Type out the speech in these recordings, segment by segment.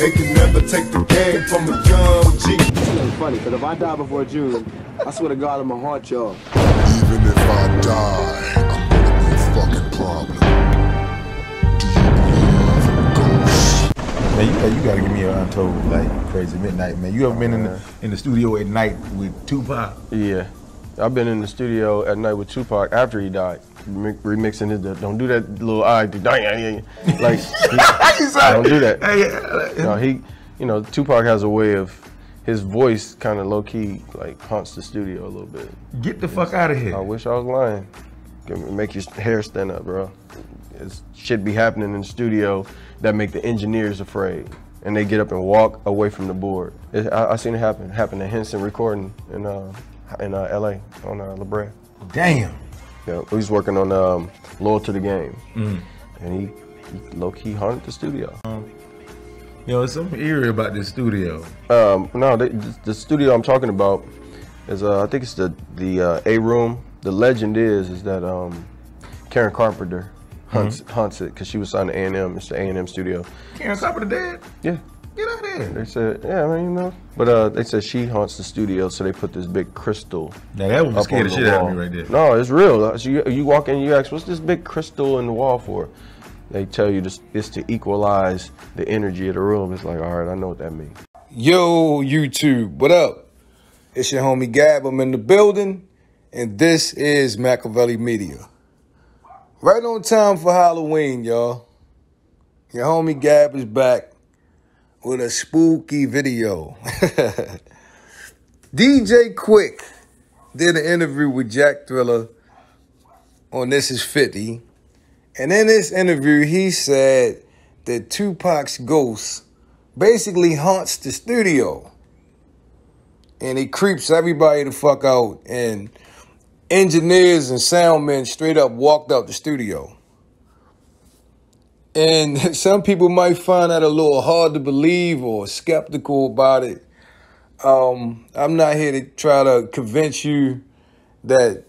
They can never take the game from a young G. It's funny, because if I die before June, I swear to God, I'm gonna haunt y'all. Even if I die, I'm gonna be a fucking problem. Do you believe in ghosts? Man, you gotta give me an untold, like, crazy midnight, man. You ever been in the studio at night with Tupac? Yeah. I've been in the studio at night with Tupac after he died, remixing his, don't do that little eye, like, don't do that. No, you know, Tupac has a way of, his voice kind of low-key, like, haunts the studio a little bit. Get the fuck out of here. I wish I was lying. Make your hair stand up, bro. It's shit be happening in the studio that make the engineers afraid, and they get up and walk away from the board. I seen it happen at Henson recording in LA on La Brea. Damn. Yeah, we was working on Loyal to the Game, and he low-key haunted the studio. You know, there's something eerie about this studio. No, the studio I'm talking about is I think it's the A room. The legend is that Karen Carpenter haunts it because she was signed to A&M. It's the A&M studio. Karen Carpenter dead? Yeah. Get out of here. They said, yeah, I mean, you know. But they said she haunts the studio, so they put this big crystal. Now that would scare the shit out of me right there. No, it's real. So you walk in, you ask, what's this big crystal in the wall for? They tell you this is to equalize the energy of the room. It's like, all right, I know what that means. Yo, YouTube, what up? It's your homie Gab. I'm in the building, and this is MAKAVELI Media. Right on time for Halloween, y'all. Your homie Gab is back with a spooky video. DJ Quik did an interview with Jack Thriller on This Is 50. And in this interview, he said that Tupac's ghost basically haunts the studio. And he creeps everybody the fuck out. And engineers and sound men straight up walked out the studio. And some people might find that a little hard to believe or skeptical about it. I'm not here to try to convince you that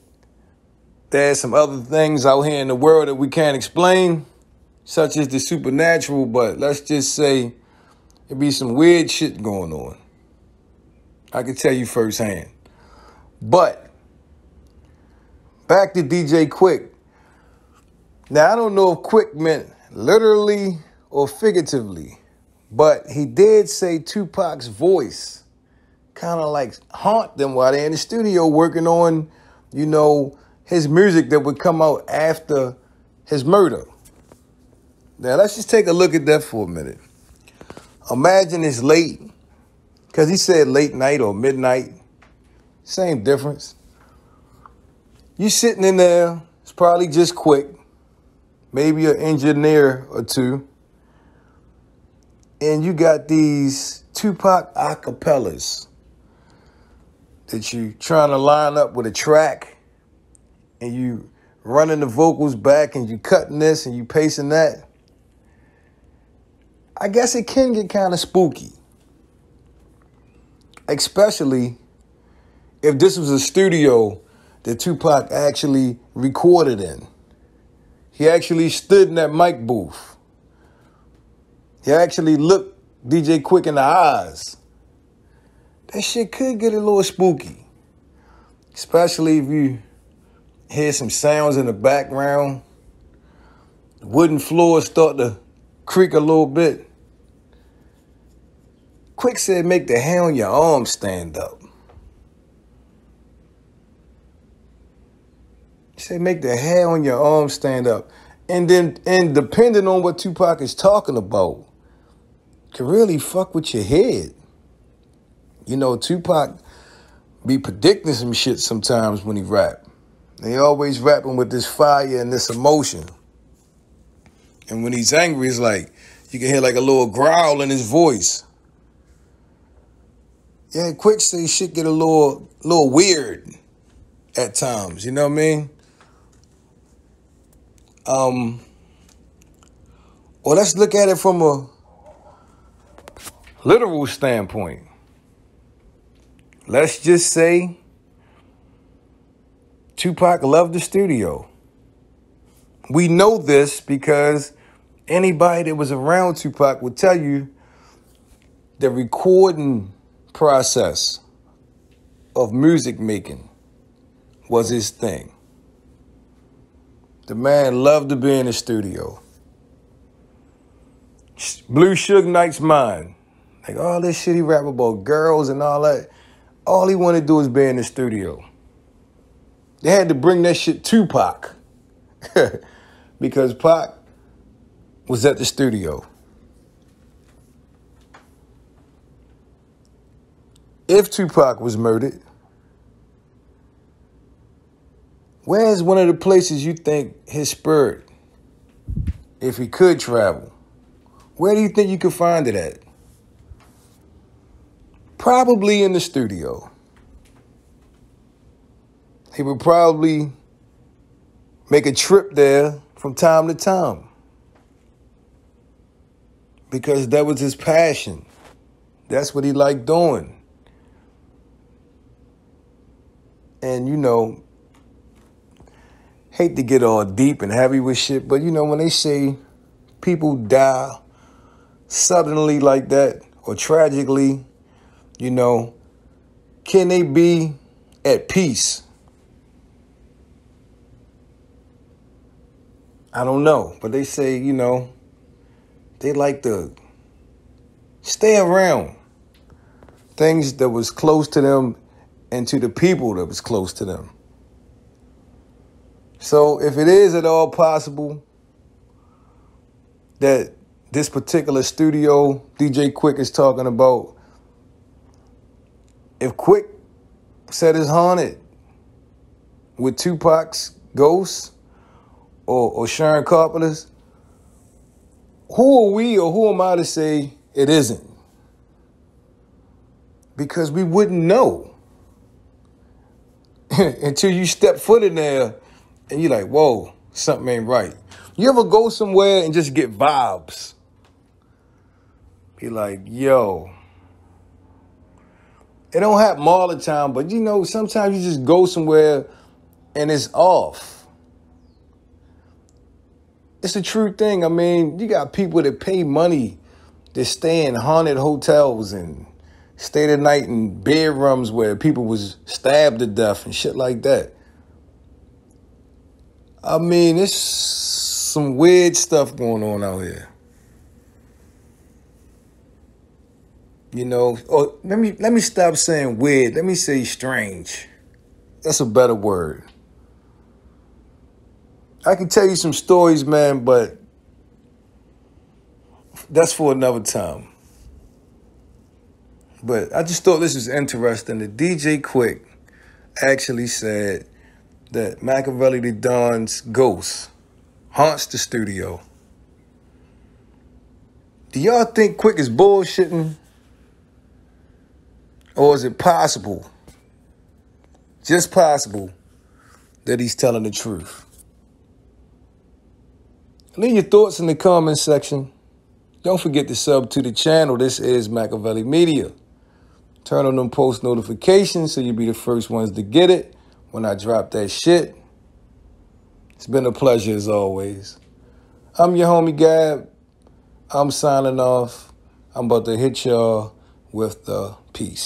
there's some other things out here in the world that we can't explain, such as the supernatural, but let's just say there be some weird shit going on. I can tell you firsthand. But back to DJ Quik. Now, I don't know if Quik meant literally or figuratively, but he did say Tupac's voice kind of like haunt them while they're in the studio working on, you know, his music that would come out after his murder. Now, let's just take a look at that for a minute. Imagine it's late, because he said late night or midnight. Same difference. You sitting in there, it's probably just Quik, maybe an engineer or two, and you got these Tupac acapellas that you trying to line up with a track, and you running the vocals back, and you cutting this, and you pacing that. I guess it can get kind of spooky, especially if this was a studio that Tupac actually recorded in. He actually stood in that mic booth. He actually looked DJ Quik in the eyes. That shit could get a little spooky, especially if you hear some sounds in the background. The wooden floors start to creak a little bit. Quik said make the hair on your arm stand up. He said make the hair on your arm stand up. And depending on what Tupac is talking about, can really fuck with your head. You know, Tupac be predicting some shit sometimes when he rap. And he always rapping with this fire and this emotion. And when he's angry, it's like, you can hear like a little growl in his voice. Yeah, Quik say shit get a little weird at times, you know what I mean? Well, let's look at it from a literal standpoint. Let's just say Tupac loved the studio. We know this because anybody that was around Tupac would tell you the recording process of music making was his thing. The man loved to be in the studio. Blew Suge Knight's mind. Like all this shit he rap about girls and all that. All he wanted to do was be in the studio. They had to bring that shit to Pac. Because Pac was at the studio. If Tupac was murdered, where's one of the places you think his spirit, if he could travel, where do you think you could find it at? Probably in the studio. He would probably make a trip there from time to time. Because that was his passion. That's what he liked doing. And, you know, hate to get all deep and heavy with shit, but, you know, when they say people die suddenly like that or tragically, you know, can they be at peace? I don't know, but they say, you know, they like to stay around things that was close to them and to the people that was close to them. So if it is at all possible that this particular studio DJ Quik is talking about, if Quik said it's haunted with Tupac's ghost or Sharon Carpenter's, who are we or who am I to say it isn't? Because we wouldn't know until you step foot in there and you're like, whoa, something ain't right. You ever go somewhere and just get vibes? Be like, yo. It don't happen all the time, but you know, sometimes you just go somewhere and it's off. It's a true thing. I mean, you got people that pay money to stay in haunted hotels and stay the night in bedrooms where people was stabbed to death and shit like that. I mean, it's some weird stuff going on out here. You know, or let me stop saying weird. Let me say strange. That's a better word. I can tell you some stories, man, but that's for another time. But I just thought this was interesting. The DJ Quik actually said that Machiavelli the Don's ghost haunts the studio. Do y'all think Quik is bullshitting? Or is it possible, just possible, that he's telling the truth? Leave your thoughts in the comment section. Don't forget to sub to the channel. This is Machiavelli Media. Turn on them post notifications so you'll be the first ones to get it when I drop that shit. It's been a pleasure as always. I'm your homie Gab. I'm signing off. I'm about to hit y'all with the peace.